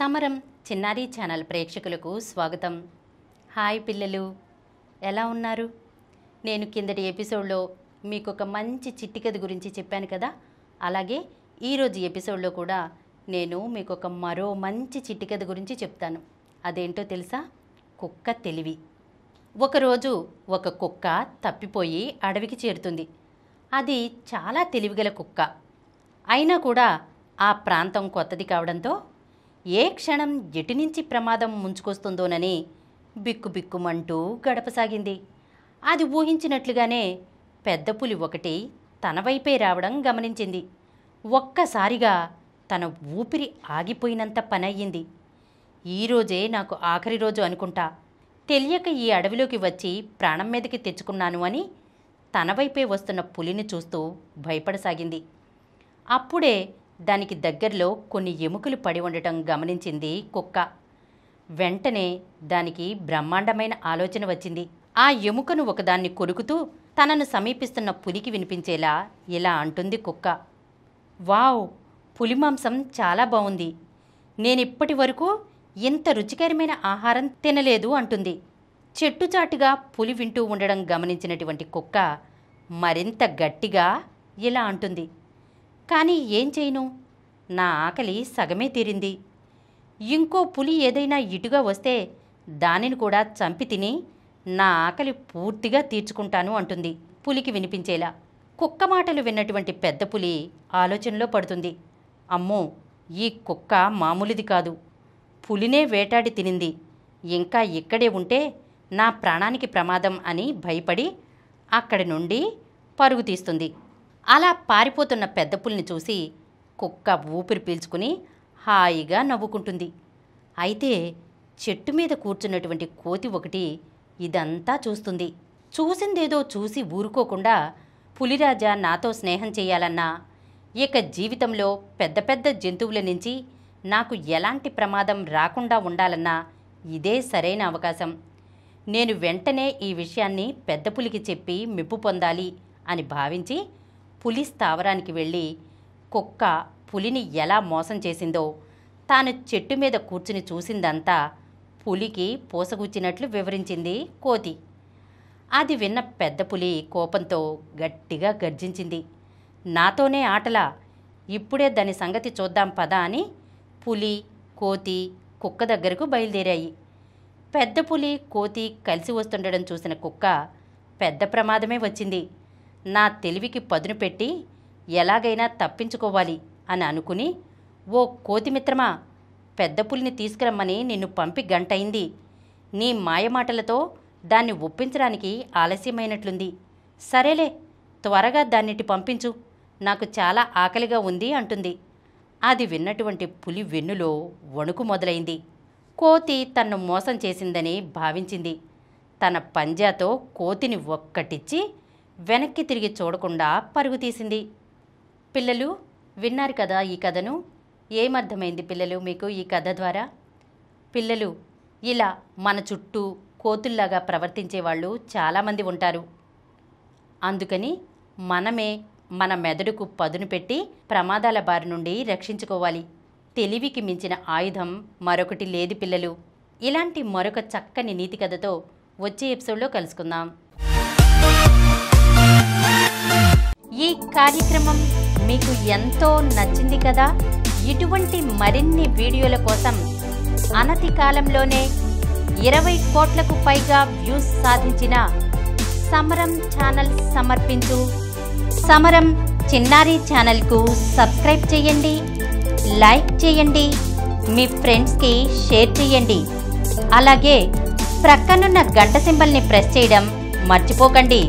సమరం చిన్నారి ఛానల్ ప్రేక్షకులకు స్వాగతం. హాయ్ పిల్లలు, ఎలా ఉన్నారు? నేను కిందటి ఎపిసోడ్లో మీకు ఒక మంచి చిట్టి కథ గురించి చెప్పాను కదా. అలాగే ఈరోజు ఎపిసోడ్లో కూడా నేను మీకు ఒక మరో మంచి చిట్టి కథ గురించి చెప్తాను. అదేంటో తెలుసా? కుక్క తెలివి. ఒకరోజు ఒక కుక్క తప్పిపోయి అడవికి చేరుతుంది. అది చాలా తెలివిగల కుక్క. అయినా కూడా ఆ ప్రాంతం కొత్తది కావడంతో ఏ క్షణం ఎటు నుంచి ప్రమాదం ముంచుకొస్తుందోనని బిక్కుబిక్కుమంటూ గడపసాగింది. అది ఊహించినట్లుగానే పెద్ద పులి ఒకటి తన వైపే రావడం గమనించింది. ఒక్కసారిగా తన ఊపిరి ఆగిపోయినంత పనయ్యింది. ఈరోజే నాకు ఆఖరి రోజు అనుకుంటా, తెలియక ఈ అడవిలోకి వచ్చి ప్రాణం మీదకి తెచ్చుకున్నాను అని తన వైపే వస్తున్న పులిని చూస్తూ భయపడసాగింది. అప్పుడే దానికి దగ్గరలో కొన్ని ఎముకలు పడి ఉండటం గమనించింది కుక్క. వెంటనే దానికి బ్రహ్మాండమైన ఆలోచన వచ్చింది. ఆ ఎముకను ఒకదాన్ని కొరుకుతూ తనను సమీపిస్తున్న పులికి వినిపించేలా ఇలా అంటుంది కుక్క. వావ్, పులి మాంసం చాలా బాగుంది. నేనిప్పటి వరకు ఇంత రుచికరమైన ఆహారం తినలేదు అంటుంది. చెట్టుచాటుగా పులి వింటూ ఉండడం గమనించినటువంటి కుక్క మరింత గట్టిగా ఇలా అంటుంది. కానీ ఏం చేయను, నా ఆకలి సగమే తీరింది. ఇంకో పులి ఏదైనా ఇటుగా వస్తే దానిని కూడా చంపి తిని నా ఆకలి పూర్తిగా తీర్చుకుంటాను అంటుంది పులికి వినిపించేలా. కుక్క మాటలు విన్నటువంటి పెద్ద పులి ఆలోచనలో పడుతుంది. అమ్మో, ఈ కుక్క మామూలుది కాదు. పులినే వేటాడి తినింది. ఇంకా ఇక్కడే ఉంటే నా ప్రాణానికి ప్రమాదం అని భయపడి అక్కడి నుండి పరుగు తీస్తుంది. అలా పారిపోతున్న పెద్ద పులిని చూసి కుక్క ఊపిరి పీల్చుకుని హాయిగా నవ్వుకుంటుంది. అయితే చెట్టు మీద కూర్చున్నటువంటి కోతి ఒకటి ఇదంతా చూస్తుంది. చూసిందేదో చూసి ఊరుకోకుండా, పులిరాజా నాతో స్నేహం చేయాలన్నా, ఇక జీవితంలో పెద్ద పెద్ద జంతువుల నుంచి నాకు ఎలాంటి ప్రమాదం రాకుండా ఉండాలన్నా ఇదే సరైన అవకాశం. నేను వెంటనే ఈ విషయాన్ని పెద్ద పులికి చెప్పి మెప్పు పొందాలి అని భావించి పులి స్థావరానికి వెళ్ళి కుక్క పులిని ఎలా మోసం చేసిందో, తాను చెట్టు మీద కూర్చుని చూసిందంతా పులికి పూసగుచ్చినట్లు వివరించింది కోతి. అది విన్న పెద్ద పులి కోపంతో గట్టిగా గర్జించింది. నాతోనే ఆటలా, ఇప్పుడే దాని సంగతి చూద్దాం పదా అని పులి, కోతి కుక్క దగ్గరకు బయలుదేరాయి. పెద్ద పులి, కోతి కలిసి వస్తుండడం చూసిన కుక్క పెద్ద ప్రమాదమే వచ్చింది. నా తెలివికి పదును పెట్టి ఎలాగైనా తప్పించుకోవాలి అని అనుకుని, ఓ కోతి మిత్రమా, పెద్ద పులిని తీసుకురమ్మని నిన్ను పంపి గంటయింది. నీ మాయమాటలతో దాన్ని ఒప్పించడానికి ఆలస్యమైనట్లుంది. సరేలే, త్వరగా దాన్నిటి పంపించు, నాకు చాలా ఆకలిగా ఉంది అంటుంది. అది విన్నటువంటి పులి వెన్నులో వణుకు మొదలైంది. కోతి తన్ను మోసం చేసిందని భావించింది. తన పంజాతో కోతిని ఒక్కటిచ్చి వెనక్కి తిరిగి చూడకుండా పరుగు తీసింది. పిల్లలు విన్నారు కదా ఈ కథను. ఏమర్థమైంది పిల్లలు మీకు ఈ కథ ద్వారా? పిల్లలు, ఇలా మన చుట్టూ కోతుల్లాగా ప్రవర్తించే వాళ్ళు చాలామంది ఉంటారు. అందుకని మనమే మన మెదడుకు పదును పెట్టి ప్రమాదాల బారి నుండి రక్షించుకోవాలి. తెలివికి మించిన ఆయుధం మరొకటి లేదు పిల్లలు. ఇలాంటి మరొక చక్కని నీతి కథతో వచ్చే ఎపిసోడ్లో కలుసుకుందాం. ఈ కార్యక్రమం మీకు ఎంతో నచ్చింది కదా. ఇటువంటి మరిన్ని వీడియోల కోసం అనతి కాలంలోనే 20 కోట్లకు పైగా వ్యూస్ సాధించిన సమరం ఛానల్ సమర్పించు సమరం చిన్నారి ఛానల్కు సబ్స్క్రైబ్ చేయండి, లైక్ చేయండి, మీ ఫ్రెండ్స్కి షేర్ చేయండి. అలాగే ప్రక్కనున్న గంట సింబల్ని ప్రెస్ చేయడం మర్చిపోకండి.